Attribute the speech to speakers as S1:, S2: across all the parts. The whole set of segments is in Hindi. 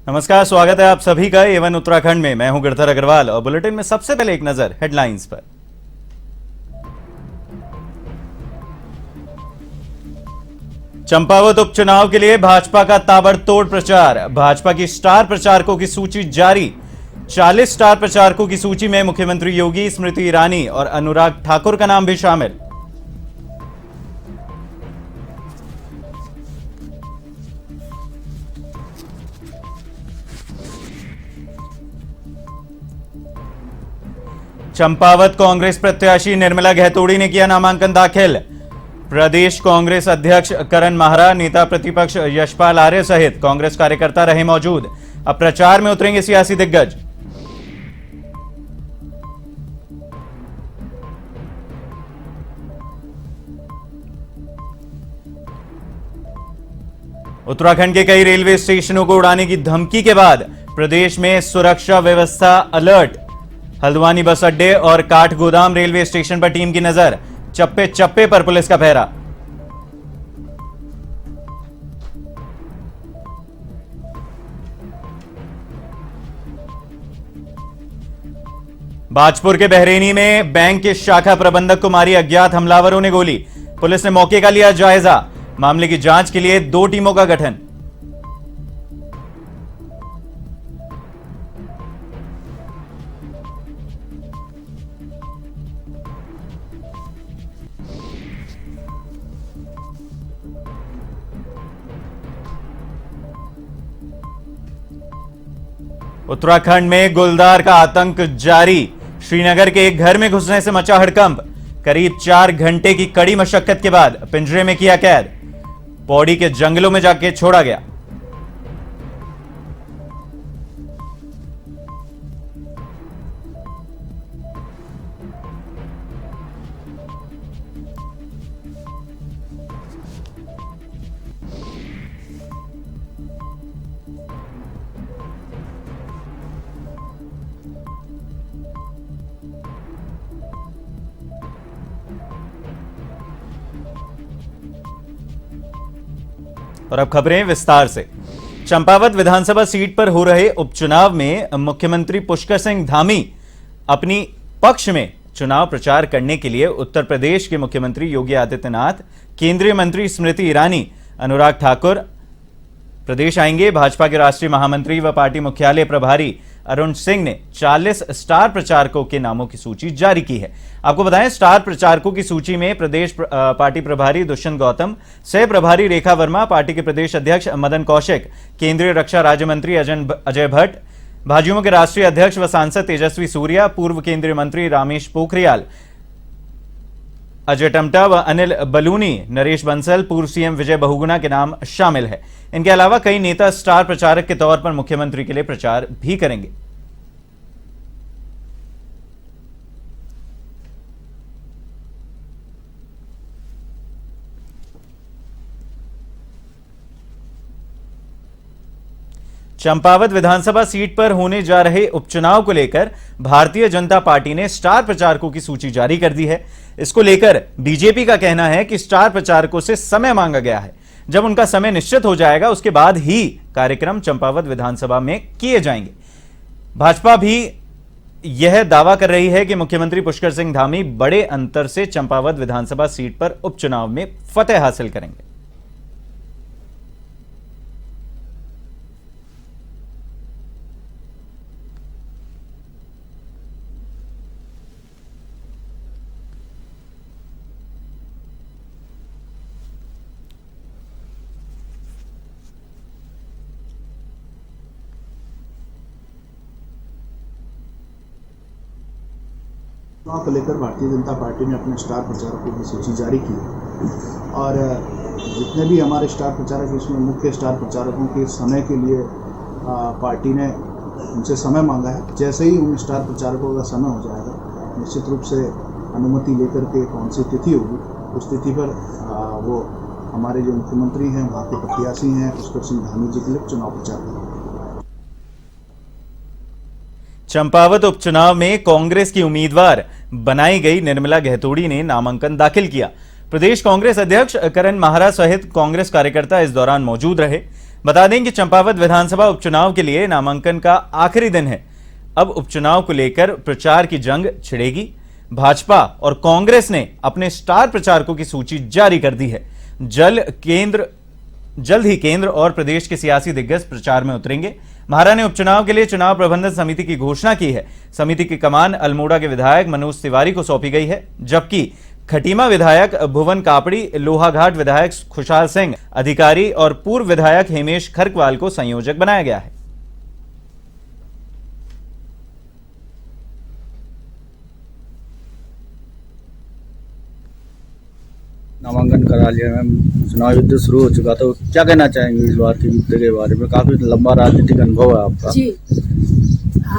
S1: नमस्कार, स्वागत है आप सभी का एवन उत्तराखंड में। मैं हूं गिरधर अग्रवाल और बुलेटिन में सबसे पहले एक नजर हेडलाइंस पर। चंपावत उपचुनाव के लिए भाजपा का ताबड़तोड़ प्रचार। भाजपा की स्टार प्रचारकों की सूची जारी। 40 स्टार प्रचारकों की सूची में मुख्यमंत्री योगी, स्मृति ईरानी और अनुराग ठाकुर का नाम भी शामिल। चंपावत कांग्रेस प्रत्याशी निर्मला गहतोड़ी ने किया नामांकन दाखिल। प्रदेश कांग्रेस अध्यक्ष करण माहरा, नेता प्रतिपक्ष यशपाल आर्य सहित कांग्रेस कार्यकर्ता रहे मौजूद। अब प्रचार में उतरेंगे सियासी दिग्गज। उत्तराखंड के कई रेलवे स्टेशनों को उड़ाने की धमकी के बाद प्रदेश में सुरक्षा व्यवस्था अलर्ट। हल्द्वानी बस अड्डे और काठगोदाम रेलवे स्टेशन पर टीम की नजर। चप्पे चप्पे पर पुलिस का पहरा। बाजपुर के बहरेनी में बैंक के शाखा प्रबंधक को मारी अज्ञात हमलावरों ने गोली। पुलिस ने मौके का लिया जायजा। मामले की जांच के लिए 2 टीमों का गठन। उत्तराखंड में गुलदार का आतंक जारी। श्रीनगर के एक घर में घुसने से मचा हड़कंप। करीब 4 घंटे की कड़ी मशक्कत के बाद पिंजरे में किया कैद। पौड़ी के जंगलों में जाके छोड़ा गया। और अब खबरें विस्तार से। चंपावत विधानसभा सीट पर हो रहे उपचुनाव में मुख्यमंत्री पुष्कर सिंह धामी अपनी पक्ष में चुनाव प्रचार करने के लिए उत्तर प्रदेश के मुख्यमंत्री योगी आदित्यनाथ, केंद्रीय मंत्री स्मृति ईरानी, अनुराग ठाकुर प्रदेश आएंगे। भाजपा के राष्ट्रीय महामंत्री व पार्टी मुख्यालय प्रभारी अरुण सिंह ने 40 स्टार प्रचारकों के नामों की सूची जारी की है। आपको बताएं, स्टार प्रचारकों की सूची में प्रदेश पार्टी प्रभारी दुष्यंत गौतम, सह प्रभारी रेखा वर्मा, पार्टी के प्रदेश अध्यक्ष मदन कौशिक, केंद्रीय रक्षा राज्य मंत्री अजय भट्ट, भाजपा के राष्ट्रीय अध्यक्ष व सांसद तेजस्वी सूर्या, पूर्व केंद्रीय मंत्री रामेश पोखरियाल, अजय टमटा व अनिल बलूनी, नरेश बंसल, पूर्व सीएम विजय बहुगुणा के नाम शामिल है। इनके अलावा कई नेता स्टार प्रचारक के तौर पर मुख्यमंत्री के लिए प्रचार भी करेंगे। चंपावत विधानसभा सीट पर होने जा रहे उपचुनाव को लेकर भारतीय जनता पार्टी ने स्टार प्रचारकों की सूची जारी कर दी है। इसको लेकर बीजेपी का कहना है कि स्टार प्रचारकों से समय मांगा गया है। जब उनका समय निश्चित हो जाएगा उसके बाद ही कार्यक्रम चंपावत विधानसभा में किए जाएंगे। भाजपा भी यह दावा कर रही है कि मुख्यमंत्री पुष्कर सिंह धामी बड़े अंतर से चंपावत विधानसभा सीट पर उपचुनाव में फतेह हासिल करेंगे।
S2: चुनाव को लेकर भारतीय जनता पार्टी ने अपने स्टार प्रचारकों की सूची जारी की और जितने भी हमारे स्टार प्रचारक हैं उसमें मुख्य स्टार प्रचारकों के समय के लिए पार्टी ने उनसे समय मांगा है। जैसे ही उन स्टार प्रचारकों का समय हो जाएगा निश्चित रूप से अनुमति लेकर के कौन सी तिथि होगी उस तिथि पर वो हमारे जो मुख्यमंत्री हैं वहाँ के प्रत्याशी हैं पुष्कर सिंह धामी जी के लिए चुनाव प्रचार करेंगे।
S1: चंपावत उपचुनाव में कांग्रेस की उम्मीदवार बनाई गई निर्मला गहतोड़ी ने नामांकन दाखिल किया। प्रदेश कांग्रेस अध्यक्ष करण माहरा सहित कांग्रेस कार्यकर्ता इस दौरान मौजूद रहे। बता दें कि चंपावत विधानसभा उपचुनाव के लिए नामांकन का आखिरी दिन है। अब उपचुनाव को लेकर प्रचार की जंग छिड़ेगी। भाजपा और कांग्रेस ने अपने स्टार प्रचारकों की सूची जारी कर दी है। जल्द ही केंद्र और प्रदेश के सियासी दिग्गज प्रचार में उतरेंगे। महारा ने उपचुनाव के लिए चुनाव प्रबंधन समिति की घोषणा की है। समिति की कमान अल्मोड़ा के विधायक मनोज तिवारी को सौंपी गई है, जबकि खटीमा विधायक भुवन कापड़ी, लोहाघाट विधायक खुशहाल सिंह अधिकारी और पूर्व विधायक हेमेश खरकवाल को संयोजक बनाया गया है।
S3: नामांकन करा लिया मैम, चुनाव युद्ध शुरू हो चुका था। क्या कहना चाहेंगे इस बार के मुद्दे के बारे में? काफी लंबा राजनीतिक अनुभव है आपका।
S4: जी,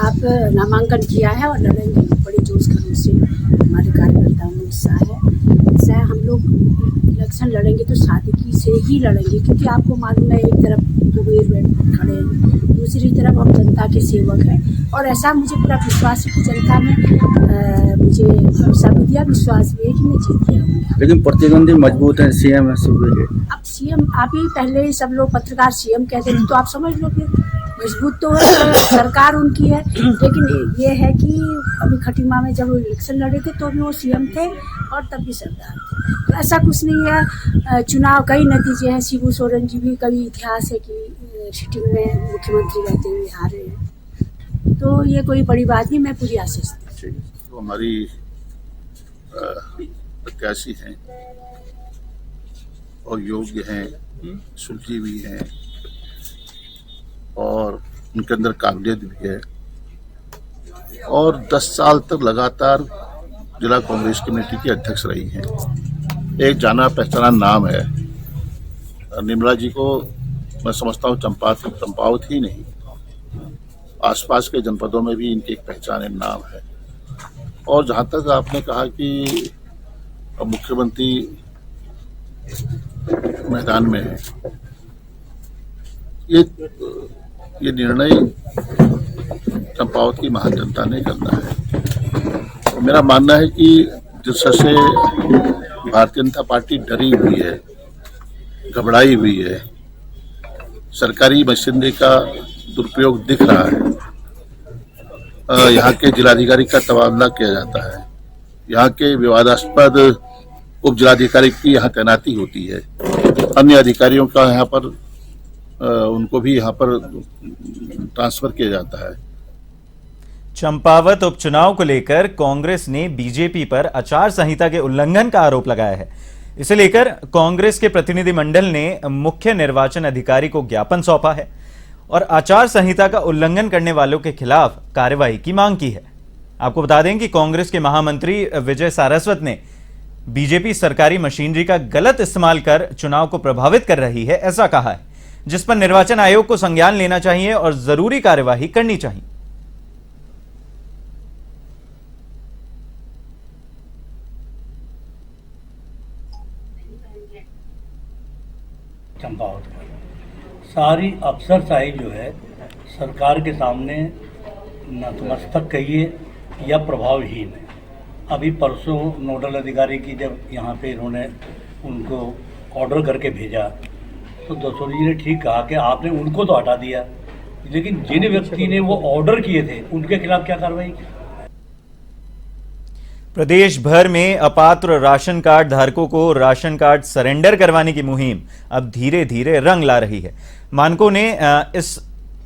S4: आप नामांकन किया है और लड़ेंगे बड़ी जोश खरोश से। हमारे कार्यकर्ताओं में उत्साह है। ऐसा है, हम लोग इलेक्शन लड़ेंगे तो सादगी से ही लड़ेंगे, क्योंकि आपको मालूम है एक तरफ कुबेर खड़े हैं, दूसरी तरफ हम जनता के सेवक हैं। और ऐसा मुझे पूरा विश्वास है कि जनता ने मुझे भरोसा भी दिया, विश्वास भी है कि मैं जीत जाऊंगी।
S3: लेकिन प्रतिद्वंदी मजबूत है, सीएम है सूबे के।
S4: अब सीएम आप ही पहले सब लोग पत्रकार सीएम कहते थे, तो आप समझ लो कि मजबूत तो सरकार उनकी है। लेकिन ये है कि अभी खटीमा में जब वो इलेक्शन लड़े थे तो भी वो सीएम थे और तब भी सरकार थे। तो ऐसा कुछ नहीं है। चुनाव कई नतीजे हैं। शिबू सोरेन जी भी कभी इतिहास है कि सिटिंग में मुख्यमंत्री रहते हुए हारे हैं, तो ये कोई बड़ी बात नहीं। मैं पूरी आश्वस्त हूँ।
S5: तो हमारी प्रत्याशी हैं और योग्य हैं, सुलझी हैं और उनके अंदर काबिलियत भी है। और 10 साल तक लगातार जिला कांग्रेस कमेटी की अध्यक्ष रही हैं। एक जाना पहचाना नाम है। निर्मला जी को मैं समझता हूँ चंपावत ही नहीं, आसपास के जनपदों में भी इनकी एक पहचान नाम है। और जहाँ तक आपने कहा कि अब मुख्यमंत्री मैदान में है, ये निर्णय चंपावत की महान जनता ने करना है। तो मेरा मानना है कि जिस तरह से भारतीय जनता पार्टी डरी हुई है, घबराई हुई है, सरकारी मशीनरी का दुरुपयोग दिख रहा है, यहाँ के जिलाधिकारी का तबादला किया जाता है, यहाँ के विवादास्पद उप जिलाधिकारी की यहाँ तैनाती होती है, अन्य अधिकारियों का यहाँ पर उनको भी यहाँ पर ट्रांसफर किया जाता है।
S1: चंपावत उपचुनाव को लेकर कांग्रेस ने बीजेपी पर आचार संहिता के उल्लंघन का आरोप लगाया है। इसे लेकर कांग्रेस के प्रतिनिधिमंडल ने मुख्य निर्वाचन अधिकारी को ज्ञापन सौंपा है और आचार संहिता का उल्लंघन करने वालों के खिलाफ कार्रवाई की मांग की है। आपको बता दें कि कांग्रेस के महामंत्री विजय सारस्वत ने बीजेपी सरकारी मशीनरी का गलत इस्तेमाल कर चुनाव को प्रभावित कर रही है, ऐसा कहा है, जिस पर निर्वाचन आयोग को संज्ञान लेना चाहिए और जरूरी कार्यवाही करनी चाहिए।
S6: चंपावत सारी अफसरशाही जो है सरकार के सामने नतमस्तक कहिए या प्रभावहीन है। अभी परसों नोडल अधिकारी की जब यहाँ पे इन्होंने उनको ऑर्डर करके भेजा तो दसोरी जी ने ठीक कहा कि आपने उनको तो हटा दिया, लेकिन जिन व्यक्ति ने वो ऑर्डर किए थे उनके खिलाफ क्या कार्रवाई की?
S1: प्रदेश भर में अपात्र राशन कार्ड धारकों को राशन कार्ड सरेंडर करवाने की मुहिम अब धीरे धीरे रंग ला रही है। मानकों ने इस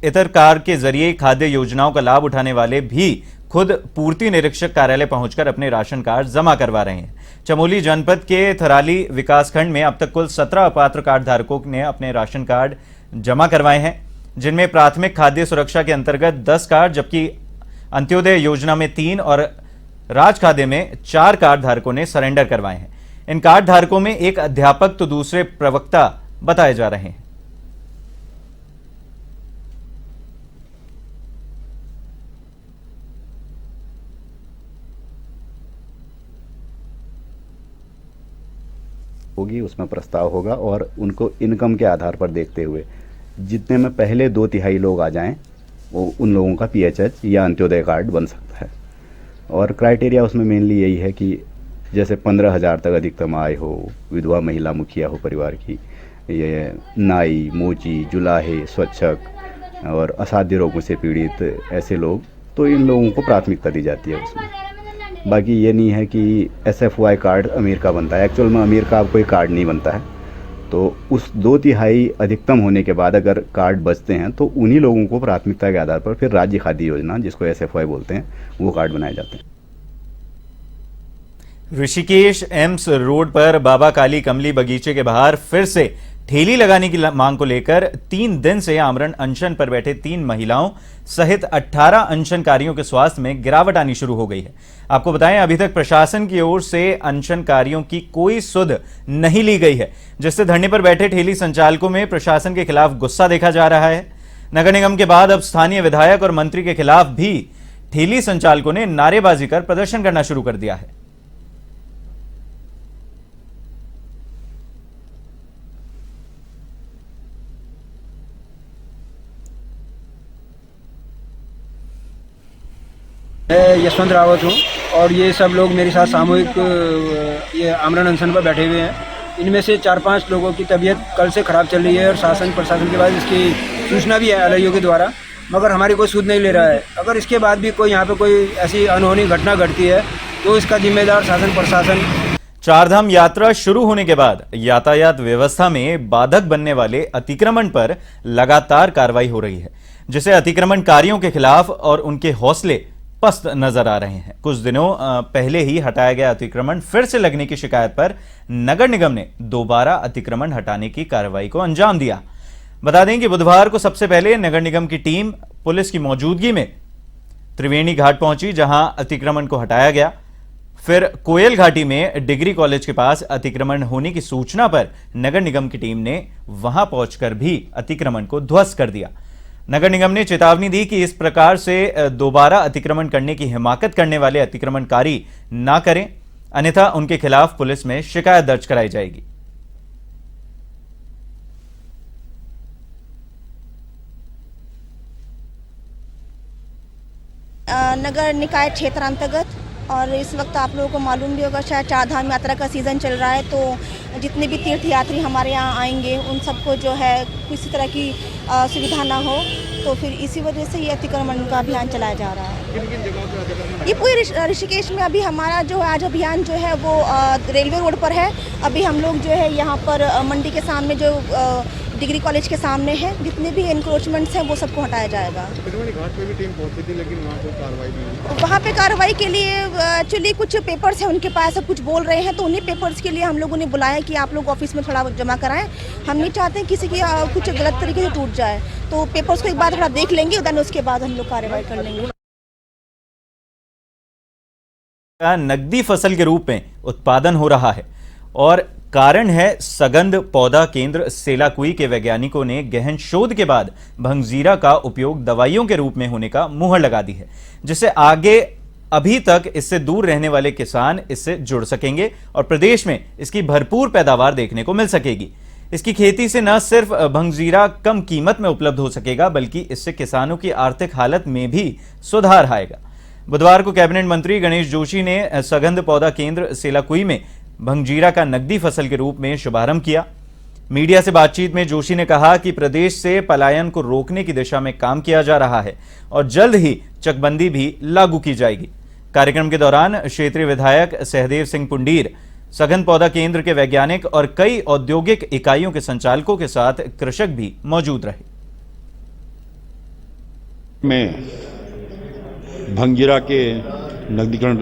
S1: इतर कार्ड के जरिए खाद्य योजनाओं का लाभ उठाने वाले भी खुद पूर्ति निरीक्षक कार्यालय पहुंचकर अपने राशन कार्ड जमा करवा रहे हैं। चमोली जनपद के थराली विकासखंड में अब तक कुल 17 अपात्र कार्ड धारकों ने अपने राशन कार्ड जमा करवाए हैं, जिनमें प्राथमिक खाद्य सुरक्षा के अंतर्गत 10 कार्ड, जबकि अंत्योदय योजना में 3 और राज खाद्य में 4 कार्ड धारकों ने सरेंडर करवाए हैं। इन कार्ड धारकों में एक अध्यापक तो दूसरे प्रवक्ता बताए जा रहे हैं।
S7: होगी, उसमें प्रस्ताव होगा और उनको इनकम के आधार पर देखते हुए जितने में पहले 2/3 लोग आ जाएं वो उन लोगों का PHH या अंत्योदय कार्ड बन सकता है। और क्राइटेरिया उसमें मेनली यही है कि जैसे 15,000 तक अधिकतम आय हो, विधवा महिला मुखिया हो परिवार की, ये नाई, मोची, जुलाहे, स्वच्छक और असाध्य रोगों से पीड़ित ऐसे लोग, तो इन लोगों को प्राथमिकता दी जाती है उसमें। बाकी ये नहीं है कि SFY कार्ड अमीर का बनता है, एक्चुअल में अमीर का कोई कार्ड नहीं बनता है। तो उस 2/3 अधिकतम होने के बाद अगर कार्ड बचते हैं तो उन्हीं लोगों को प्राथमिकता के आधार पर फिर राज्य खाद्य योजना, जिसको SFY बोलते हैं, वो कार्ड बनाए जाते हैं।
S1: ऋषिकेश एम्स रोड पर बाबा काली कमली बगीचे के बाहर फिर से ठेली लगाने की मांग को लेकर 3 दिन से आमरण अनशन पर बैठे 3 महिलाओं सहित 18 अनशनकारियों के स्वास्थ्य में गिरावट आनी शुरू हो गई है। आपको बताएं, अभी तक प्रशासन की ओर से अनशनकारियों की कोई सुध नहीं ली गई है, जिससे धरने पर बैठे ठेली संचालकों में प्रशासन के खिलाफ गुस्सा देखा जा रहा है। नगर निगम के बाद अब स्थानीय विधायक और मंत्री के खिलाफ भी ठेली संचालकों ने नारेबाजी कर प्रदर्शन करना शुरू कर दिया है।
S8: मैं यशवंत रावत हूँ और ये सब लोग मेरे साथ सामूहिक ये आमरण अनशन पर बैठे हुए हैं। इनमें से 4-5 लोगों की तबीयत कल से ख़राब चल रही है और शासन प्रशासन के बाद इसकी सूचना भी है LIO के द्वारा, मगर हमारी कोई सुध नहीं ले रहा है। अगर इसके बाद भी कोई यहाँ पे कोई ऐसी अनहोनी घटना घटती है तो इसका जिम्मेदार शासन प्रशासन।
S1: चारधाम यात्रा शुरू होने के बाद यातायात व्यवस्था में बाधक बनने वाले अतिक्रमण पर लगातार कार्रवाई हो रही है, जिससे अतिक्रमणकारियों के खिलाफ और उनके हौसले पस्त नजर आ रहे हैं। कुछ दिनों पहले ही हटाया गया अतिक्रमण फिर से लगने की शिकायत पर नगर निगम ने दोबारा अतिक्रमण हटाने की कार्रवाई को अंजाम दिया। बता दें कि बुधवार को सबसे पहले नगर निगम की टीम पुलिस की मौजूदगी में त्रिवेणी घाट पहुंची, जहां अतिक्रमण को हटाया गया। फिर कोयल घाटी में डिग्री कॉलेज के पास अतिक्रमण होने की सूचना पर नगर निगम की टीम ने वहां पहुंचकर भी अतिक्रमण को ध्वस्त कर दिया। नगर निगम ने चेतावनी दी कि इस प्रकार से दोबारा अतिक्रमण करने की हिमाकत करने वाले अतिक्रमणकारी ना करें, अन्यथा उनके खिलाफ पुलिस में शिकायत दर्ज कराई जाएगी।
S9: नगर निकाय क्षेत्र अंतर्गत और इस वक्त आप लोगों को मालूम भी होगा, शायद चारधाम यात्रा का सीज़न चल रहा है, तो जितने भी तीर्थयात्री हमारे यहाँ आएंगे उन सबको जो है किसी तरह की सुविधा ना हो, तो फिर इसी वजह से ये अतिक्रमण का अभियान चलाया जा रहा है। किन-किन जगहों पे? ये पूरे ऋषिकेश में अभी हमारा जो आज अभियान जो है वो रेलवे रोड पर है। अभी हम लोग जो है यहाँ पर मंडी के सामने जो डिग्री कॉलेज के सामने है, जितने भी एनक्रोचमेंट्स हैं वो सबको हटाया जाएगा। घाट पे भी टीम पहुंची थी, लेकिन वहाँ पे कार्रवाई नहीं। वहाँ पे कार्रवाई के लिए एक्चुअली कुछ पेपर्स हैं उनके पास, सब कुछ बोल रहे हैं, तो उन्हीं पेपर्स के लिए हम लोगों ने बुलाया कि आप लोग ऑफिस में थोड़ा जमा कराएं। हम नहीं चाहते किसी की कुछ गलत तरीके से टूट जाए, तो पेपर्स को एक बार थोड़ा देख लेंगे, देन उसके बाद हम लोग कार्रवाई कर लेंगे।
S1: नकदी फसल के रूप में उत्पादन हो रहा है और कारण है सगंध पौधा केंद्र सेलाकुई के वैज्ञानिकों ने गहन शोध के बाद भंगजीरा का उपयोग दवाइयों के रूप में होने का मुहर लगा दी है, जिससे आगे अभी तक इससे दूर रहने वाले किसान इससे जुड़ सकेंगे और प्रदेश में इसकी भरपूर पैदावार देखने को मिल सकेगी। इसकी खेती से न सिर्फ भंगजीरा कम कीमत में उपलब्ध हो सकेगा, बल्कि इससे किसानों की आर्थिक हालत में भी सुधार आएगा। बुधवार को कैबिनेट मंत्री गणेश जोशी ने सगंध पौधा केंद्र सेलाकुई में भंगजीरा का नकदी फसल के रूप में शुभारंभ किया। मीडिया से बातचीत में जोशी ने कहा कि प्रदेश से पलायन को रोकने की दिशा में काम किया जा रहा है और जल्द ही चकबंदी भी लागू की जाएगी। कार्यक्रम के दौरान क्षेत्रीय विधायक सहदेव सिंह पुंडीर, सघन पौधा केंद्र के वैज्ञानिक और कई औद्योगिक इकाइयों के संचालकों के साथ कृषक भी मौजूद रहे।
S10: में भंगजीरा के नकदीकरण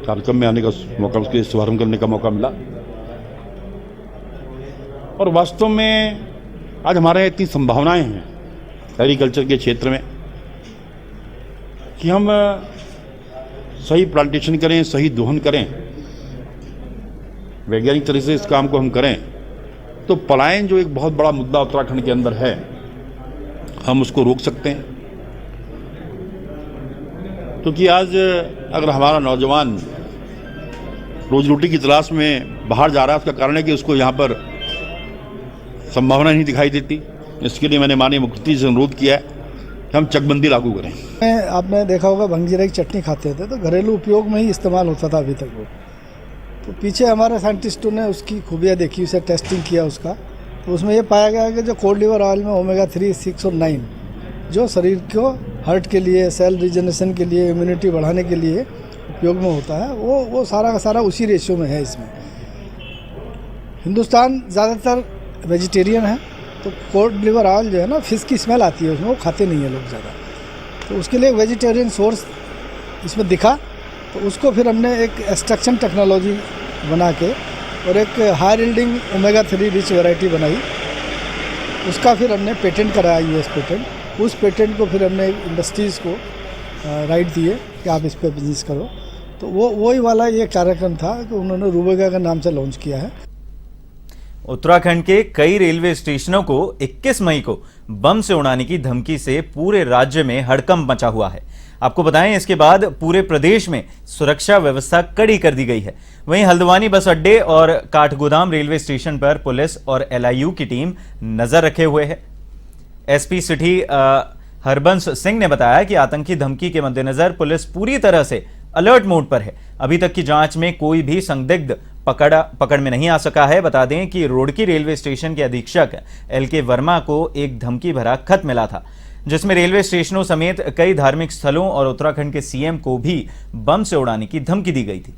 S10: कार्यक्रम में आने का मौका, उसके शुभारंभ करने का मौका मिला और वास्तव में आज हमारे इतनी संभावनाएं हैं एग्रीकल्चर के क्षेत्र में कि हम सही प्लांटेशन करें, सही दोहन करें, वैज्ञानिक तरह से इस काम को हम करें तो पलायन जो एक बहुत बड़ा मुद्दा उत्तराखंड के अंदर है, हम उसको रोक सकते हैं। क्योंकि आज अगर हमारा नौजवान रोजी रोटी की तलाश में बाहर जा रहा है, उसका कारण है कि उसको यहाँ पर संभावना नहीं दिखाई देती। इसके लिए मैंने माननीय मुख्यमंत्री से अनुरोध किया है कि हम चकबंदी लागू करें।
S11: आपने देखा होगा भंगजीरा की चटनी खाते थे तो घरेलू उपयोग में ही इस्तेमाल होता था अभी तक वो, तो पीछे हमारे साइंटिस्टों ने उसकी खूबियाँ देखी, उसे टेस्टिंग किया उसका, तो उसमें ये पाया गया कि जो कोड लिवर ऑयल में ओमेगा 3, 6 और 9 जो शरीर को हार्ट के लिए, सेल रिजनरेशन के लिए, इम्यूनिटी बढ़ाने के लिए उपयोग में होता है, वो सारा का सारा उसी रेशियो में है। इसमें हिंदुस्तान ज़्यादातर वेजिटेरियन है, तो कोड लिवर ऑयल जो है ना, फिश की स्मेल आती है उसमें, वो खाते नहीं है लोग ज़्यादा, तो उसके लिए वेजिटेरियन सोर्स इसमें दिखा, तो उसको फिर हमने एक एक्सट्रैक्शन टेक्नोलॉजी बना के और एक high yielding omega 3 rich variety बनाई, उसका फिर हमने पेटेंट कराया, यूएस पेटेंट। उस पेटेंट को फिर हमने इंडस्ट्रीज़ को राइट दिए कि आप इस पर बिजनेस करो, तो वही वाला ये कार्यक्रम था कि उन्होंने रूबेगा के नाम से लॉन्च किया है।
S1: उत्तराखंड के कई रेलवे स्टेशनों को 21 मई को बम से उड़ाने की धमकी से पूरे राज्य में हड़कंप मचा हुआ है। आपको बताएं, इसके बाद पूरे प्रदेश में सुरक्षा व्यवस्था कड़ी कर दी गई है। वहीं हल्द्वानी बस अड्डे और काठगोदाम रेलवे स्टेशन पर पुलिस और एलआईयू की टीम नजर रखे हुए है। एसपी सिटी हरबंस सिंह ने बताया कि आतंकी धमकी के मद्देनजर पुलिस पूरी तरह से अलर्ट मोड पर है। अभी तक की जांच में कोई भी संदिग्ध पकड़ में नहीं आ सका है। बता दें कि रोडकी रेलवे स्टेशन के अधीक्षक एलके वर्मा को एक धमकी भरा खत मिला था, जिसमें रेलवे स्टेशनों समेत कई धार्मिक स्थलों और उत्तराखंड के सीएम को भी बम से उड़ाने की धमकी दी गई थी।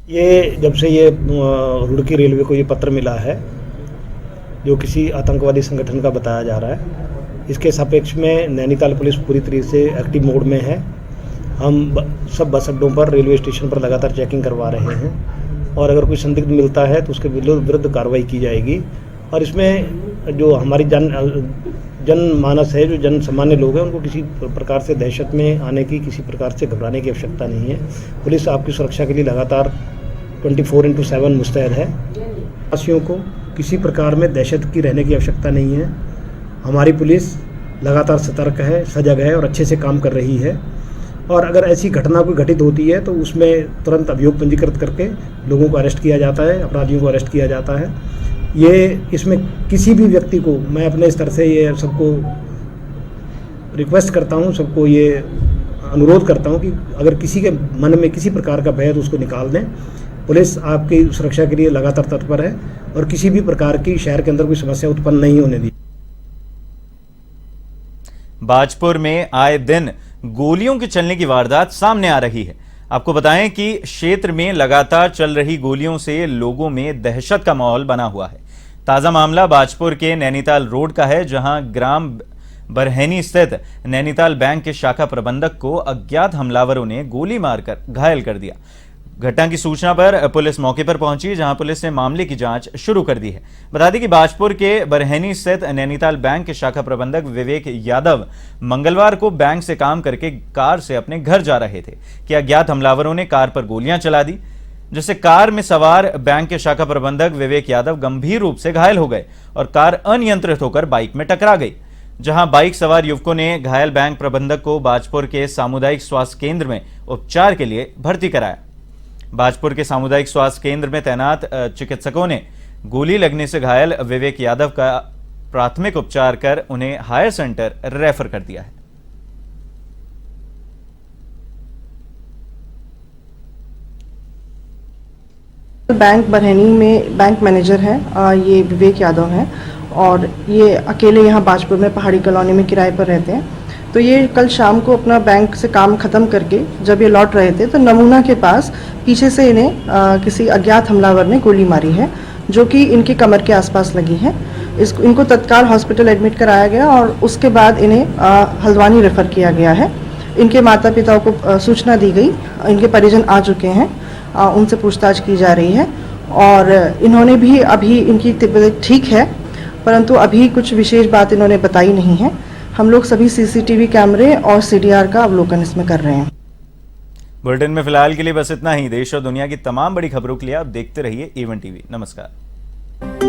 S12: ये जब से ये रुड़की रेलवे को ये पत्र मिला है, जो किसी आतंकवादी संगठन का बताया जा रहा है, इसके सापेक्ष में नैनीताल पुलिस पूरी तरीके से एक्टिव मोड में है। हम सब बस अड्डों पर, रेलवे स्टेशन पर लगातार चेकिंग करवा रहे हैं और अगर कोई संदिग्ध मिलता है तो उसके विरुद्ध कार्रवाई की जाएगी। और इसमें जो हमारी जनमानस है, जो जन सामान्य लोग हैं, उनको किसी प्रकार से दहशत में आने की, किसी प्रकार से घबराने की आवश्यकता नहीं है। पुलिस आपकी सुरक्षा के लिए लगातार 24/7 मुस्तैद है। वासियों को किसी प्रकार में दहशत की रहने की आवश्यकता नहीं है। हमारी पुलिस लगातार सतर्क है, सजग है और अच्छे से काम कर रही है। और अगर ऐसी घटना कोई घटित होती है तो उसमें तुरंत अभियोग पंजीकृत करके लोगों को अरेस्ट किया जाता है, अपराधियों को अरेस्ट किया जाता है। इसमें किसी भी व्यक्ति को मैं अपने स्तर से ये सबको रिक्वेस्ट करता हूँ, सबको ये अनुरोध करता हूँ कि अगर किसी के मन में किसी प्रकार का भय है तो उसको निकाल दें। पुलिस आपकी सुरक्षा के लिए लगातार तत्पर है और किसी भी प्रकार की शहर के अंदर कोई समस्या उत्पन्न नहीं होने दी।
S1: बाजपुर में आए दिन गोलियों के चलने की वारदात सामने आ रही है। आपको बताएं कि क्षेत्र में लगातार चल रही गोलियों से लोगों में दहशत का माहौल बना हुआ है। ताजा मामला बाजपुर के नैनीताल रोड का है, जहां ग्राम बरहैनी स्थित नैनीताल बैंक के शाखा प्रबंधक को अज्ञात हमलावरों ने गोली मारकर घायल कर दिया। घटना की सूचना पर पुलिस मौके पर पहुंची, जहां पुलिस ने मामले की जांच शुरू कर दी है। बता दें कि बाजपुर के बरहैनी स्थित नैनीताल बैंक के शाखा प्रबंधक विवेक यादव मंगलवार को बैंक से काम करके कार से अपने घर जा रहे थे कि अज्ञात हमलावरों ने कार पर गोलियां चला दी, जिससे कार में सवार बैंक के शाखा प्रबंधक विवेक यादव गंभीर रूप से घायल हो गए और कार अनियंत्रित होकर बाइक में टकरा गई, जहां बाइक सवार युवकों ने घायल बैंक प्रबंधक को बाजपुर के सामुदायिक स्वास्थ्य केंद्र में उपचार के लिए भर्ती कराया। बाजपुर के सामुदायिक स्वास्थ्य केंद्र में तैनात चिकित्सकों ने गोली लगने से घायल विवेक यादव का प्राथमिक उपचार कर उन्हें हायर सेंटर रेफर कर दिया है।
S13: बैंक बरहनी में बैंक मैनेजर हैं, ये विवेक यादव हैं और ये अकेले यहाँ बाजपुर में पहाड़ी कॉलोनी में किराए पर रहते हैं। तो ये कल शाम को अपना बैंक से काम ख़त्म करके जब ये लौट रहे थे तो नमूना के पास पीछे से इन्हें किसी अज्ञात हमलावर ने गोली मारी है, जो कि इनके कमर के आसपास लगी है। इनको तत्काल हॉस्पिटल एडमिट कराया गया और उसके बाद इन्हें हल्द्वानी रेफ़र किया गया है। इनके माता पिता को सूचना दी गई, इनके परिजन आ चुके हैं, उनसे पूछताछ की जा रही है और इन्होंने भी अभी इनकी तबीयत ठीक है, परंतु अभी कुछ विशेष बात इन्होंने बताई नहीं है। हम लोग सभी सीसीटीवी कैमरे और सीडीआर का अवलोकन इसमें कर रहे हैं।
S1: बुलेटिन में फिलहाल के लिए बस इतना ही। देश और दुनिया की तमाम बड़ी खबरों के लिए आप देखते रहिए A1 TV। नमस्कार।